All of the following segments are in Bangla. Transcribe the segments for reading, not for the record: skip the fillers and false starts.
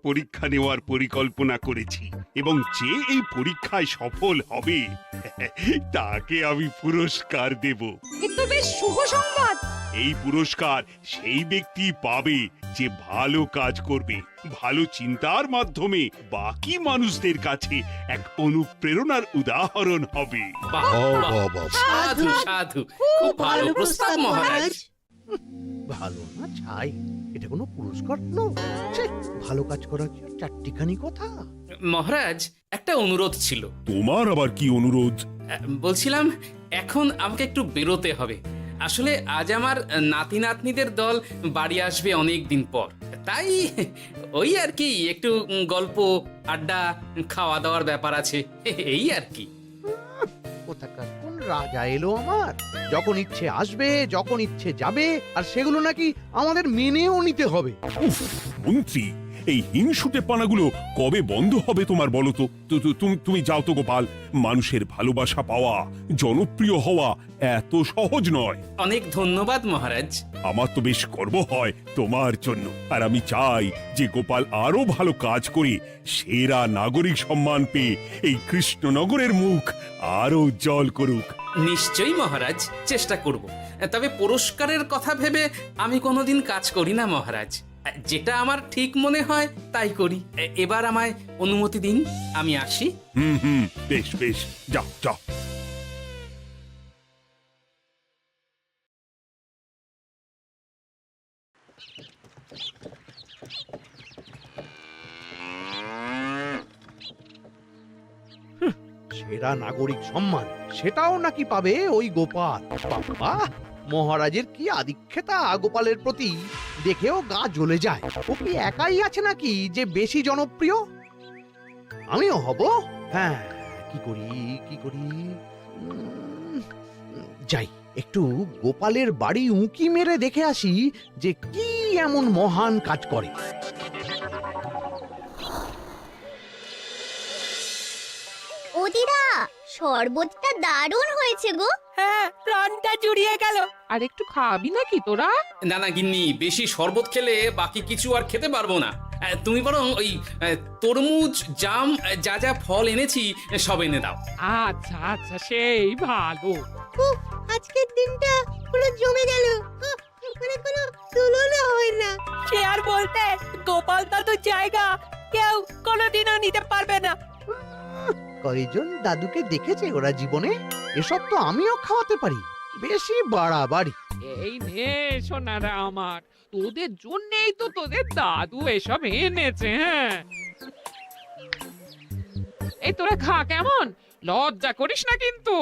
পরীক্ষা নেওয়ার পরিকল্পনা করেছি এবং যে এই পরীক্ষায় সফল হবে তাকে আমি পুরস্কার দেব। এ তো বেশ শুভ সংবাদ। এই পুরস্কার সেই ব্যক্তি পাবে যে ভালো কাজ করবে, ভালো চিন্তার মাধ্যমে বাকি মানুষদের কাছে এক অনুপ্রেরণার উদাহরণ হবে। বাহ, বাহ, সাধু সাধু, খুব ভালো প্রস্তাব মহারাজ। ভালো না ছাই, এটা কোনো পুরস্কার নয়। ছে, ভালো কাজ করার কি চারটিখানি কথা? মহারাজ, একটা অনুরোধ ছিল। তোমার আবার কি অনুরোধ? বলছিলাম এখন আমাকে একটু বেরোতে হবে। আসলে আজ আমার নাতি নাতনিদের দল বাড়ি আসবে অনেক দিন পর, তাই ওই আর কি একটু গল্প আড্ডা খাওয়া দাওয়ার ব্যাপার আছে, এই আর কি। কোথাকার কোন রাজা এলো আমার? যখন ইচ্ছে আসবে, যখন ইচ্ছে যাবে, আর সেগুলো নাকি আমাদের মেনেও নিতে হবে। উফ, মন্ত্রী, এই হিংসুটে পানাগুলো কবে বন্ধ হবে তোমার বলো তো? তুমি যাও তো গোপাল। মানুষের ভালোবাসা পাওয়া, জনপ্রিয় হওয়া এত সহজ নয়। অনেক ধন্যবাদ মহারাজ। আমার তো বেশ গর্ব হয় তোমার জন্য, আর আমি চাই যে গোপাল আরো ভালো কাজ করে সেরা নাগরিক সম্মান পেয়ে এই কৃষ্ণনগরের মুখ আরো উজ্জ্বল করুক। নিশ্চয়ই মহারাজ, চেষ্টা করব। তবে পুরস্কারের কথা ভেবে আমি কোনোদিন কাজ করি না মহারাজ। যেটা আমার ঠিক মনে হয় তাই করি। এবার আমায় অনুমতি দিন, আমি আসি। হুম, বেশ বেশ, যাও যাও। সেরা নাগরিক সম্মান সেটাও নাকি পাবে ওই গোপাল? বাবা, মহারাজের কি আদিক্ষেতা গোপালের প্রতি, দেখেও গা জ্বলে যায়। ও কি একাই আছে নাকি যে বেশি জনপ্রিয়? আমিও হব। হ্যাঁ, কি করি? যাই, একটু গোপালের বাড়ি উঁকি মেরে দেখে আসি যে কি এমন মহান কাজ করে। ওদিরা, শরবতটা দারুণ হয়েছে গো। হ্যাঁ, প্রাণটা জুড়িয়ে গেল। আর একটু খাবি নাকি তোরা? না না গিন্নি, বেশি শরবত খেলে বাকি কিছু আর খেতে পারবো না। তুমি বরং ওই তরমুজ, জাম, যা যা ফল এনেছি সব এনে দাও। আচ্ছা আচ্ছা, সেই ভালো। আজকের দিনটা পুরো জমে গেল, মানে কোনো তুলনা হয় না। সে আর বলতে, গোপাল দাদুর জায়গা কেউ কোনোদিনও নিতে পারবে না। কয়জন দাদুকে দেখেছে ওরা জীবনে? এসব তো আমিও খাওয়াতে পারি। বেশি বাড়াবাড়ি। এই নে সোনারা আমার, তোদের জন্যই তো তোদের দাদু এসব এনেছে। হ্যাঁ, এই তোরা খা, কেমন? লজ্জা করিস না কিন্তু।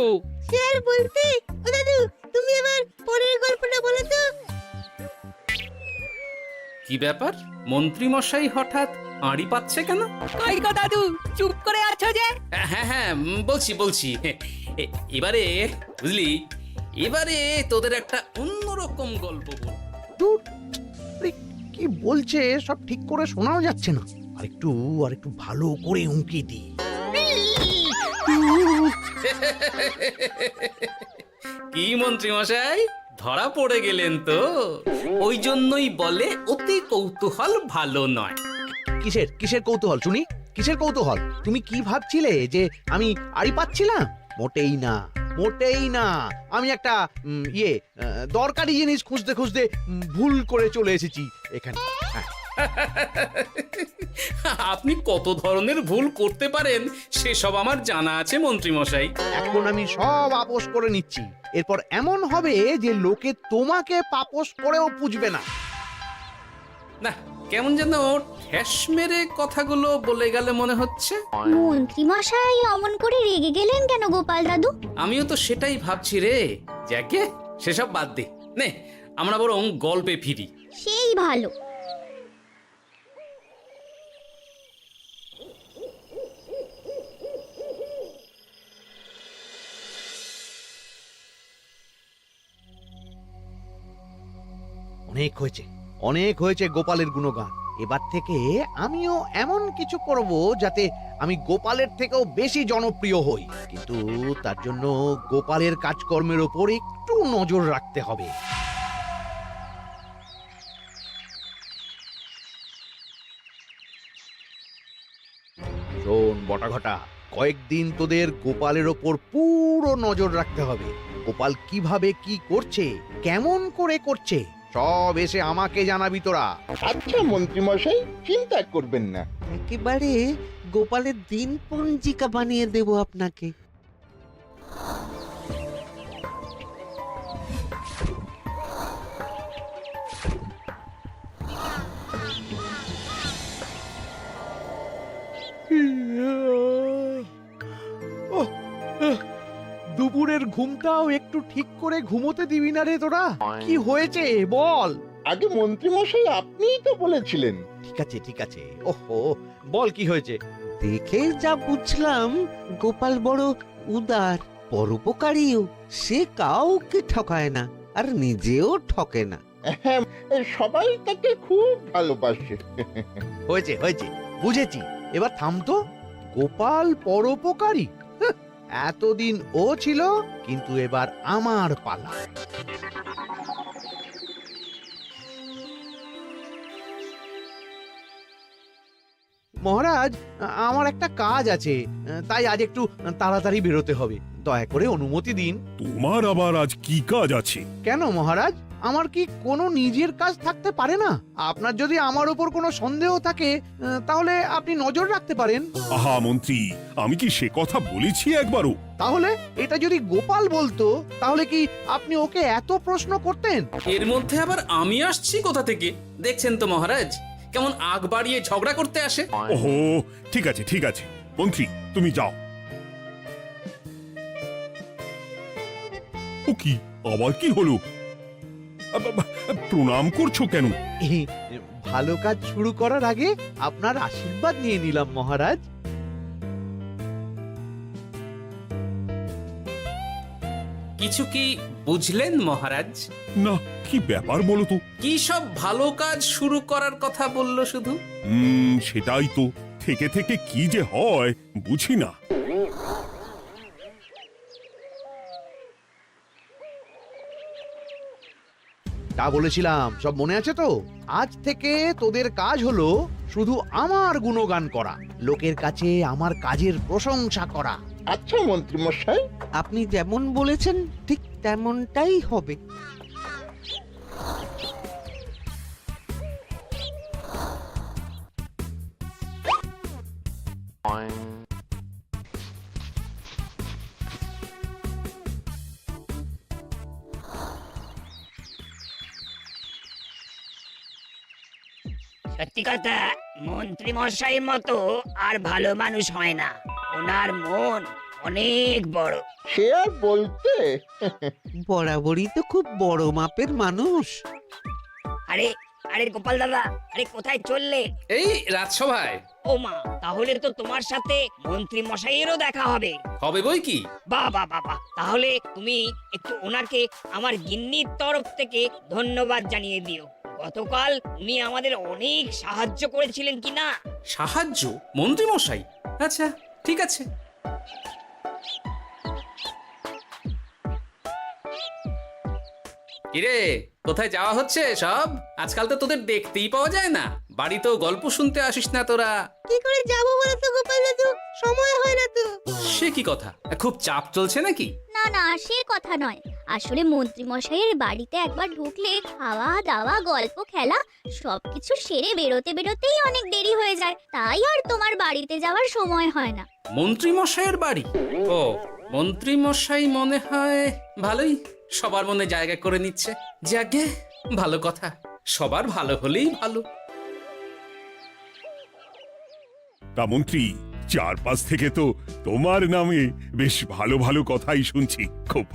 সে আর বলতে, ও দাদু, তুমি এবার পরের গল্পটা বলো তো। কি ব্যাপার, মন্ত্রী মশাই হঠাৎ আড়ি পাচ্ছে কেন? কই গো দাদু, চুপ করে আছো যে? হ্যাঁ, বলছি। এবারে বুঝলি, এবারে তোদের একটা অন্যরকম গল্প বল। ধুর, আরে কি বলছে সব ঠিক করে শোনাও যাচ্ছে না। আর একটু ভালো করে উঁকি দি। কি মন্ত্রী মশাই, ধরা পড়ে গেলেন তো? ওই জন্যই বলে অতি কৌতূহল ভালো নয়। কিসের কৌতূহল শুনি? কিসের কৌতূহল? তুমি কি ভাবছিলে যে আমি আড়ি পাচ্ছিলাম? মোটেই না। আমি একটা দরকারি জিনিস খুঁজতে ভুল করে চলে এসেছি এখানে। হ্যাঁ। আপনি কত ধরনের ভুল করতে পারেন সেসব আমার জানা আছে মন্ত্রী মশাই। এখন আমি সব আপোষ করে নিচ্ছি। এরপর এমন হবে যে লোকে তোমাকে পাপোশ করেও পুজবে না। না, কেমন যেন ঠেস মেরে কথাগুলো বলে গেলে মনে হচ্ছে। মন্ত্রী মশাই অমন করে রেগে গেলেন কেন গোপাল দাদু? আমিও তো সেটাই ভাবছি রে। যাকে সেসব বাদ দে, নে আমরা বরং গল্পে ফিরি। সেই ভালো। অনেক হয়েছে গোপালের গুণগান। এবার থেকে আমিও এমন কিছু করব যাতে আমি গোপালের থেকেও বেশি জনপ্রিয় হই। কিন্তু তার জন্য গোপালের কাজকর্মের ওপর একটু নজর রাখতে হবে। শোন বটাঘটা, কয়েকদিন তোদের গোপালের ওপর পুরো নজর রাখতে হবে। গোপাল কিভাবে কি করছে, কেমন করে করছে, সব এসে আমাকে জানাবি তোরা। আচ্ছা মন্ত্রীমশাই, চিন্তা করবেন না। একেবারে গোপালের দিন পঞ্জিকা বানিয়ে দেব আপনাকে। ওহ, দুপুরের ঘুমটাও একটু ঠিক করে ঘুমোতে দিবি না রে তোরা? কি হয়েছে বল। আগে মন্ত্রীমশাই আপনিই তো বলেছিলেন। ঠিক আছে, ওহো, বল কি হয়েছে। দেখে যা বুঝলাম গোপাল বড় উদার, পরোপকারীও। সে কাউকে ঠকায় না, আর নিজেও ঠকে না। হ্যাঁ, সবাই তাকে খুব ভালোবাসে। হয়েছে, বুঝেছি। এবার থাম তো। গোপাল পরোপকারী? হাহ, এতদিন ও ছিল, কিন্তু এবার আমার পালা। মহারাজ, আমার একটা কাজ আছে, তাই আজ একটু তাড়াতাড়ি বেরোতে হবে। দয়া করে অনুমতি দিন। তোমার আবার আজ কি কাজ আছে? কেন মহারাজ, আমার কি কোনো নিজের কাজ থাকতে পারে না? আপনার যদি আমার উপর কোনো সন্দেহ থাকে, তাহলে আপনি নজর রাখতে পারেন। আহা মন্ত্রী, আমি কি সে কথা বলেছি একবারও? তাহলে এটা যদি গোপাল বলতো, তাহলে কি আপনি ওকে এত প্রশ্ন করতেন? এর মধ্যে আবার আমি আসছি কোথা থেকে? দেখছেন তো মহারাজ, কেমন আগ বাড়িয়ে ঝগড়া করতে আসে। ওহো, ঠিক আছে মন্ত্রী, তুমি যাও। ও কি, আবার কি হলো? প্রণাম করছো কেন? এই, ভালো কাজ শুরু করার আগে আপনার আশীর্বাদ নিয়ে নিলাম মহারাজ। কিছু কি বুঝলেন মহারাজ? না, কি ব্যাপার বলো তো? কি সব ভালো কাজ শুরু করার কথা বললো শুধু? সেটাই তো, থেকে থেকে কি যে হয় বুঝি না। তা বলেছিলাম, সব মনে আছে তো? আজ থেকে তোদের কাজ হলো শুধু আমার গুণগান করা, লোকের কাছে আমার কাজের প্রশংসা করা। আচ্ছা মন্ত্রীমশাই। আপনি যেমন বলেছেন ঠিক তেমনটাই হবে। সত্যি কথা, মন্ত্রী মশাই মতো আর ভালো মানুষ হয় না। ওনার মন অনেক বড়। সে আর বলতে। বরাবরই তো খুব বড় মাপের মানুষ। আরে আরে গোপাল দাদা, আরে কোথায় চললে? এই রাজসভায়। ও মা, তাহলে তো তোমার সাথে মন্ত্রী মশাইয়েরও দেখা হবে। হবে বই কি? বাহ বাহ বাহ বাহ, তাহলে তুমি একটু ওনাকে আমার গিন্নির তরফ থেকে ধন্যবাদ জানিয়ে দিও। গতকাল উনি আমাদের অনেক সাহায্য করেছিলেন কি না? সাহায্য? মন্ত্রী মশাই? আচ্ছা, ঠিক আছে। কিরে, কোথায় যাওয়া হচ্ছে সব? আজকাল তো তোদের দেখতেই পাওয়া যায় না। বাড়িতেও গল্প শুনতে আসিস না তোরা। কি করে যাবো বলো তো গোপাল দাদু, সময় হয় না তো। সে কি কথা? খুব চাপ চলছে নাকি? না না, সে কথা নয়। আসলে মন্ত্রী মশাইয়ের বাড়িতে একবার ঢুকলে খাওয়া দাওয়া গল্প খেলা সবকিছু সেরে বেরোতে বেরোতেই অনেক দেরি হয়ে যায়, তাই আর তোমার বাড়িতে যাওয়ার সময় হয় না। মন্ত্রী মশাইয়ের বাড়ি? ও, মন্ত্রী মশাই মনে হয় ভালোই সবার মনে জায়গা করে নিচ্ছে। যাকে ভালো কথা, সবার ভালো হলেই ভালো। তা মন্ত্রী, চারপাশ থেকে তো তোমার নামে বেশ ভালো ভালো কথাই শুনছি। খুব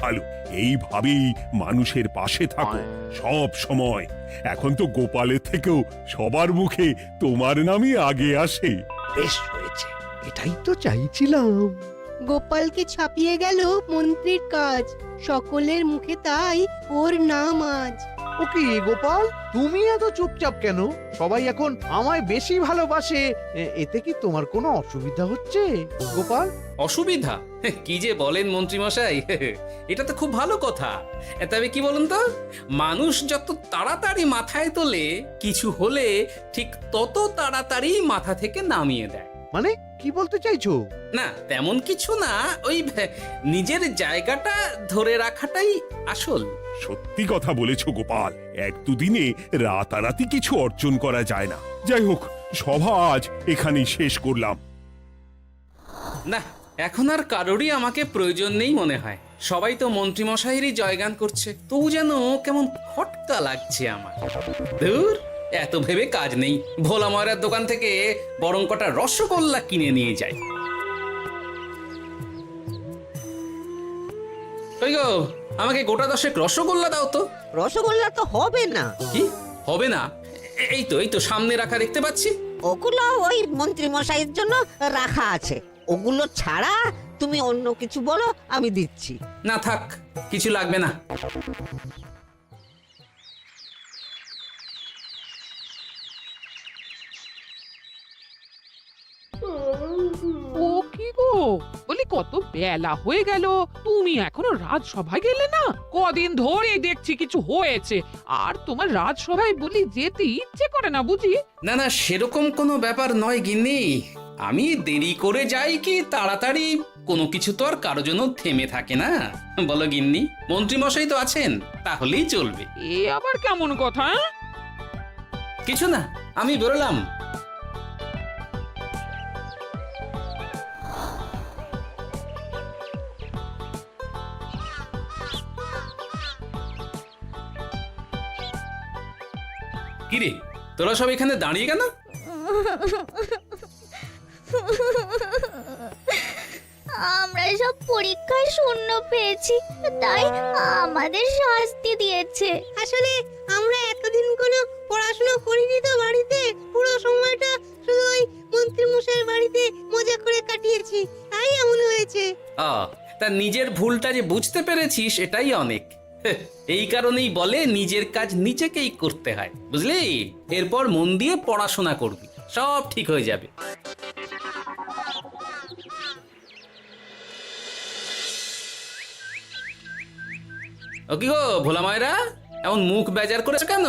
ভালো। এইভাবেই মানুষের পাশে থাকো সব সময়। এখন তো গোপালের থেকেও সবার মুখে তোমার নামই আগে আসে। বেশ হয়েছে, এটাই তো চাইছিলাম। গোপালকে ছাপিয়ে গেল মন্ত্রীর কাজ, সকলের মুখে তাই ওর নাম আজ। ও কি গোপাল, তুমি এত চুপচাপ কেন? সবাই এখন আমায় বেশি ভালোবাসে, এতে কি তোমার কোনো অসুবিধা হচ্ছে গোপাল? অসুবিধা? কি যে বলেন মন্ত্রী মশাই, এটা তো খুব ভালো কথা। তবে কি বলুন তো, মানুষ যত তাড়াতাড়ি মাথায় তোলে, কিছু হলে ঠিক তত তাড়াতাড়ি মাথা থেকে নামিয়ে দেয়। মানে কি বলতে চাইছো? না তেমন কিছু না, ওই নিজের জায়গাটা ধরে রাখাটাই আসল। সত্যি কথা বলেছো গোপাল, এক দুদিনে রাতারাতি কিছু অর্জন করা যায় না। যাই হোক, সভা আজ এখানেই শেষ করলাম। না এখন আর কারোরই আমাকে প্রয়োজন নেই মনে হয়। সবাই তো মন্ত্রীমশাইয়েরই জয়গান করছে, তবু যেন কেমন খটকা লাগছে আমার। ধুর, এত ভেবে কাজ নেই, ভোলা ময়রার দোকান থেকে বরং কটা রসগোল্লা কিনে নিয়ে যাই। ওই গো, আমাকে গোটা 10 রসগোল্লা দাও তো। রসগোল্লা তো হবে না। কি হবে না? এই তো সামনে রাখা দেখতে পাচ্ছি। ওগুলো ওই মন্ত্রী মশাইয়ের জন্য রাখা আছে। ওগুলো ছাড়া তুমি অন্য কিছু বলো, আমি দিচ্ছি। না থাক, কিছু লাগবে না। ও কি গো, বলি কত বেলা হয়ে গেল, তুমি এখনো রাজসভায় গেলে না? কদিন ধরে দেখছি কিছু হয়েছে, আর তোমার রাজসভায় বলি যেতে ইচ্ছে করে না বুঝি? না না, সেরকম কোনো ব্যাপার নয় গিন্নি। আমি দেরি করে যাই কি তাড়াতাড়ি, কোনো কিছু তো আর কারো জন্য থেমে থাকে না, বলো গিন্নি? মন্ত্রীমশাই তো আছেন, তাহলেই চলবে। এ আবার কেমন কথা? কিছু না, আমি বেরোলাম। কিরে, তোরা সব এখানে দাঁড়িয়ে কেন? আমরা সব পরীক্ষায় শূন্য পেয়েছি, তাই আমাদের শাস্তি দিয়েছে। আসলে আমরা এতদিন কোনো পড়াশোনা করিনি তো বাড়িতে, পুরো সময়টা শুধু ওই মন্ত্রী মশাইয়ের বাড়িতে মজা করে কাটিয়েছি, তাই এমন হয়েছে। তা নিজের ভুলটা যে বুঝতে পেরেছিস এটাই অনেক। এই কারণেই বলে নিজের কাজ নিজেকেই করতে হয়, বুঝলি? এরপর মন দিয়ে পড়াশোনা করবি, সব ঠিক হয়ে যাবে। ও কি গো ভোলা মায়েরা, এমন মুখ বেজার করেছে কেন?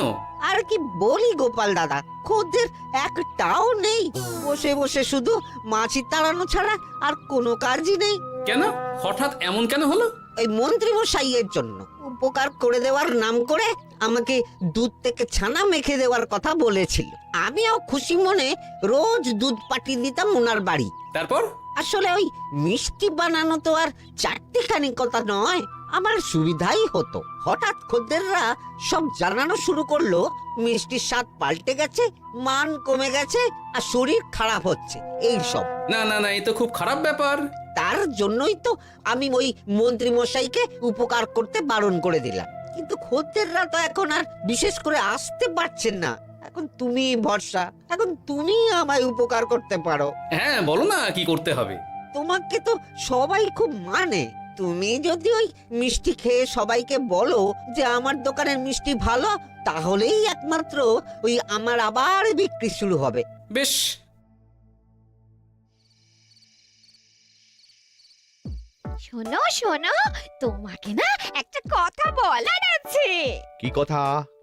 আর কি বলি গোপাল দাদা, খদ্দের একটাও নেই। বসে বসে শুধু মাছি তাড়ানো ছাড়া আর কোনো কাজই নেই। কেন, হঠাৎ এমন কেন হলো? ওই মন্ত্রী মশাইয়ের জন্য উপকার করে দেওয়ার নাম করে আমাকে দুধ থেকে ছানা মেখে দেওয়ার কথা বলেছিল। আমিও খুশি মনে রোজ দুধ পাঠিয়ে দিতাম ওনার বাড়ি। তারপর? আসলে ওই মিষ্টি বানানো তো আর চারটিখানি কথা নয়, আমার সুবিধাই হতো। হঠাৎ খদ্দেররা সব জানানো শুরু করলো মিষ্টির স্বাদ পাল্টে গেছে, মান কমে গেছে, আর শরীর খারাপ হচ্ছে, এই সব। না না না, এ তো খুব খারাপ ব্যাপার। তার জন্যই তো আমি ওই মন্ত্রী মশাইকে উপকার করতে বারণ করে দিলাম। কিন্তু খদ্দেররা তো এখন আর বিশেষ করে আসতে পারছেন না। এখন তুমি ভরসা, এখন তুমি আমায় উপকার করতে পারো। হ্যাঁ বলো না, কি করতে হবে? তোমাকে তো সবাই খুব মানে। তুমি যদি ওই মিষ্টি খেয়ে সবাইকে বলো যে আমার দোকানের মিষ্টি ভালো, তাহলেই একমাত্র ওই আমার আবার বিক্রি শুরু হবে। বেশ। শোনো শোনো, তোমাকে না একটা কথা বলার আছে। কি কথা?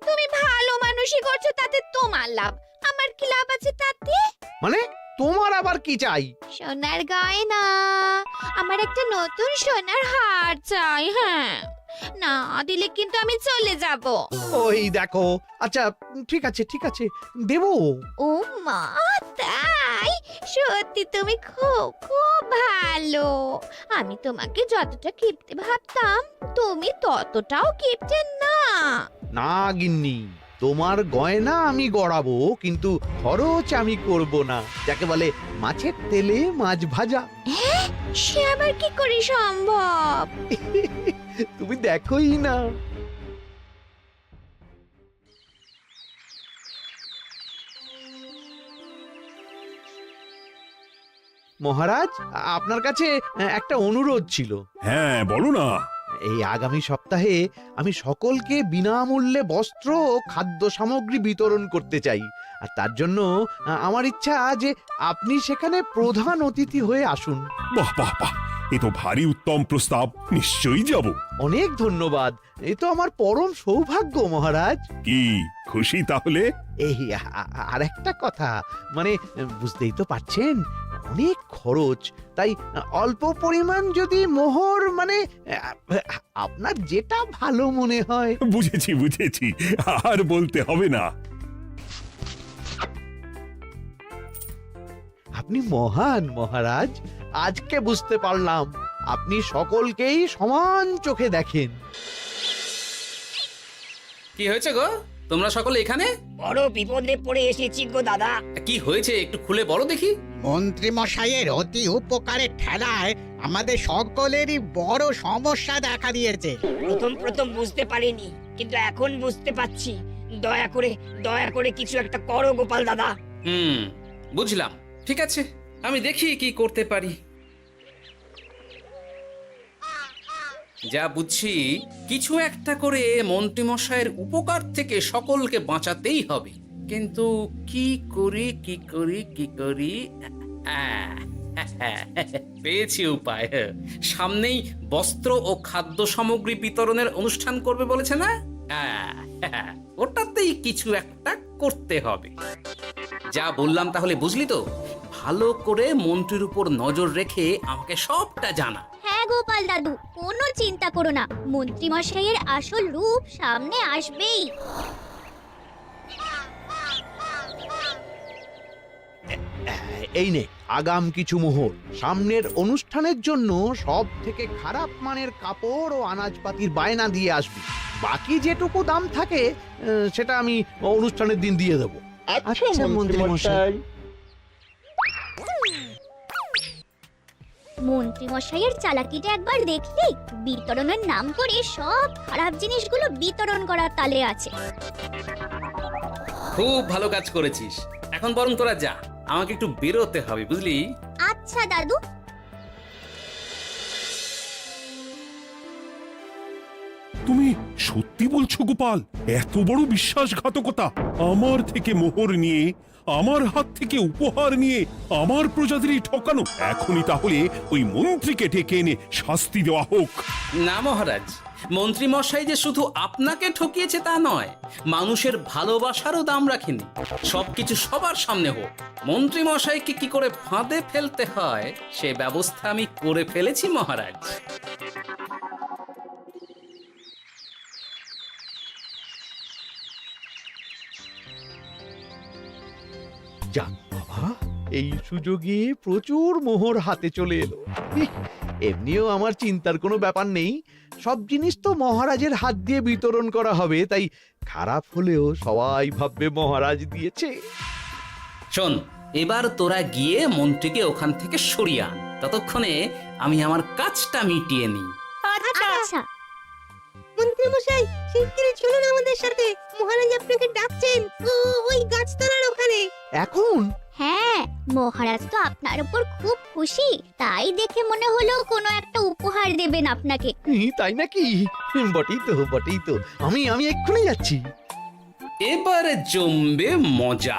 তুমি ভালো মানুষই করছো, তাতে তোমার লাভ, আমার কি লাভ আছে তাতে? মানে তোমার আবার কি চাই? সোনার গয়না, আমার একটা নতুন সোনার হার চাই। হ্যাঁ, না দিলে কিন্তু আমি চলে যাব। ওই দেখো, আচ্ছা ঠিক আছে ঠিক আছে, দেবো। ও মা, তাই? সত্যি তুমি খুব খুব ভালো। আমি তোমাকে যতটা কিপটে ভাবতাম, তুমি ততটাও কিপটে না। না গিন্নি, তোমার গয়না আমি গড়াবো, কিন্তু খরচ আমি করব না। যাকে বলে মাছের তেলে মাছ ভাজা। সে আবার কি করে সম্ভব? তুমি দেখোই না। মহারাজ, আপনার কাছে একটা অনুরোধ ছিল। হ্যাঁ বলো না। এই আগামী সপ্তাহে আমি সকলকে বিনামূল্যে বস্ত্র ও খাদ্য সামগ্রী বিতরণ করতে চাই। আর তার জন্য আমার ইচ্ছা যে আপনি সেখানে প্রধান অতিথি হয়ে আসুন। বাহ বাহ বাহ, এ তো ভারী উত্তম প্রস্তাব, নিশ্চয়ই যাব। অনেক ধন্যবাদ, এই তো আমার পরম সৌভাগ্য মহারাজ। কি খুশি তাহলে? এই আর একটা কথা, মানে বুঝতেই তো পারছেন, অনেক খরচ, তাই অল্প পরিমাণ যদি মোহর মানে আপনার যেটা ভালো মনে হয়। বুঝেছি বুঝেছি, আর বলতে হবে না। আপনি মহান মহারাজ, আজকে বুঝতে পারলাম আপনি সকলকেই সমান চোখে দেখেন। কি হয়েছে গো, তোমরা সকলে এখানে? বড় বিপদে পড়ে এসেছি গো দাদা। কি হয়েছে একটু খুলে বলো দেখি। মন্ত্রী মশাইয়ের অতি উপকারের ঠেলায় আমাদের সকলেরই বড় সমস্যা দেখা দিয়েছে। প্রথম বুঝতে পারিনি, কিন্তু এখন বুঝতে পারছি। দয়া করে কিছু একটা করো গোপাল দাদা। বুঝলাম, ঠিক আছে, আমি দেখি কি করতে পারি। যা বুঝছি, কিছু একটা করে মন্ত্রীমশাইয়ের উপকার থেকে সকলকে বাঁচাতেই হবে। কিন্তু কি করি পেয়েছি উপায়। সামনেই বস্ত্র ও খাদ্য সামগ্রী বিতরণের অনুষ্ঠান করবে বলেছে না? ওটাতেই কিছু একটা করতে হবে। যা বললাম তাহলে বুঝলি তো? ভালো করে মন্ত্রীর উপর নজর রেখে আমাকে সবটা জানা। হ্যাঁ গোপাল দাদু, কোনো চিন্তা করো না, মন্ত্রী মশাইয়ের আসল রূপ সামনে আসবেই। এই নে আগাম কিছু মোহর। সামনের অনুষ্ঠানের জন্য সব থেকে খারাপ মানের কাপড় ও আনাজপাতির বায়না দিয়ে আসবি। বাকি যেটুকু দাম থাকে সেটা আমি অনুষ্ঠানের দিন দিয়ে দেবো। আচ্ছা মন্ত্রী মশাই। মন্ত্রী মশাইয়ের চালাকিটা একবার দেখলি? বিতরণের নাম করে সব খারাপ জিনিসগুলো বিতরণ করার তালে আছে। খুব ভালো কাজ করেছিস। এখন বরং তোরা যা, আমাকে একটু বেরোতে হবে, বুঝলি? আচ্ছা দাদু। তুমি সত্যি বলছো গোপাল? এত বড় বিশ্বাসঘাতকতা! আমার থেকে মোহর নিয়ে, আমার হাত থেকে উপহার নিয়ে আমার প্রজাদেরই ঠকানো। এখনই তাহলে ওই মন্ত্রীকে ডেকে এনে শাস্তি দেওয়া হোক। না মহারাজ, মন্ত্রী মশাই যে শুধু আপনাকে ঠকিয়েছে তা নয়, মানুষের ভালোবাসারও দাম রাখেনি। সবকিছু সবার সামনে হোক। মন্ত্রী মশাইকে কি করে ফাঁদে ফেলতে হয় সে ব্যবস্থা আমি করে ফেলেছি মহারাজ। যাক বাবা, এই সুযোগে প্রচুর মোহর হাতে চলে এলো। এমনিও আমার চিন্তার কোনো ব্যাপার নেই, সব জিনিস তো মহারাজের হাত দিয়ে বিতরণ করা হবে, তাই খারাপ হলেও সবাই ভাববে মহারাজ দিয়েছে। শোন, এবার তোরা গিয়ে মন্ত্রীকে ওখান থেকে সরিয়ে আন। ততক্ষণে আমি আমার কাজটা মিটিয়ে নিই। আচ্ছা। মন্ত্রী মশাই, শিগগিরই চলুন আমাদের সাথে। মহারাজ আপনাকে ডাকছেন ওই গাছতলার ওখানে। এখন? হ্যাঁ, মহারাজ তো আপনার উপর খুব খুশি, তাই দেখে মনে হলো কোনো একটা উপহার দেবেন আপনাকে। তাই নাকি? বটেই তো। আমি এক্ষুনি যাচ্ছি। এবারে জমবে মজা।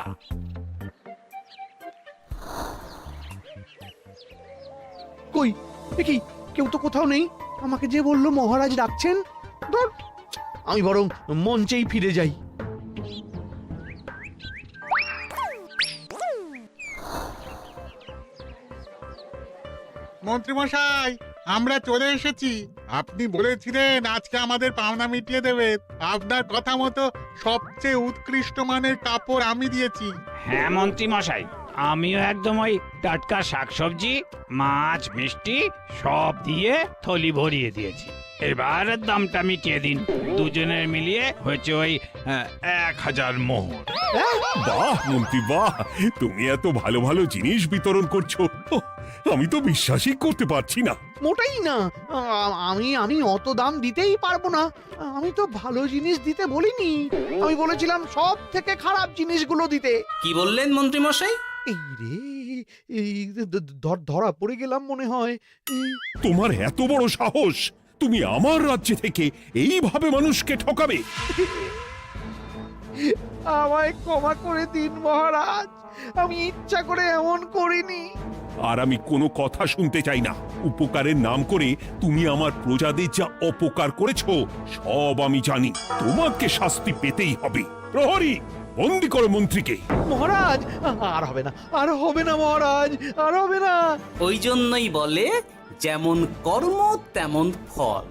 কই দেখি, কেউ তো কোথাও নেই। আমাকে যে বললো মহারাজ ডাকছেন, ধুর, আমি বরং মঞ্চেই ফিরে যাই। মন্ত্রী মশাই, আমরা চলে এসেছি। আপনি বলেছিলেন আজকে আমাদের পাওনা মিটিয়ে দেবেন। আপনার কথা মতো সবচেয়ে উৎকৃষ্ট মানের কাপড় আমি দিয়েছি। হ্যাঁ মন্ত্রী মশাই, আমিও একদম ওই টাটকা শাকসবজি, মাছ, মিষ্টি সব দিয়ে থলি ভরিয়ে দিয়েছি। এবার দামটা মিটিয়ে দিন। দুজনের মিলিয়ে হয়েছে ওই 1000 মোহর। বাহ মন্ত্রী বাহ, তুমি এত ভালো ভালো জিনিস বিতরণ করছো, আমি তো বিশ্বাসই করতে পারছি না। মোটেই না, আমি অত দাম দিতেই পারবো না। আমি তো ভালো জিনিস দিতে বলিনি, আমি বলেছিলাম সব থেকে খারাপ জিনিসগুলো দিতে। কি বললেন মন্ত্রী মশাই? এই রে, এই ধরা পড়ে গেলাম মনে হয়। তোমার এত বড় সাহস, তুমি আমার রাজ্য থেকে এইভাবে মানুষকে ঠকাবে? আমায় ক্ষমা করে দিন মহারাজ, আমি ইচ্ছা করে এমন করিনি। আর আমি কোনো কথা শুনতে চাই না। উপকারের নাম করে তুমি আমার প্রজাদের যা অপকার করেছো সব আমি জানি। তোমাকে শাস্তি পেতেই হবে। প্রহরী, বন্দি করো মন্ত্রীকে। মহারাজ, আর হবে না, আর হবে না মহারাজ, আর হবে না। ওই জন্যই বলে যেমন কর্ম তেমন ফল।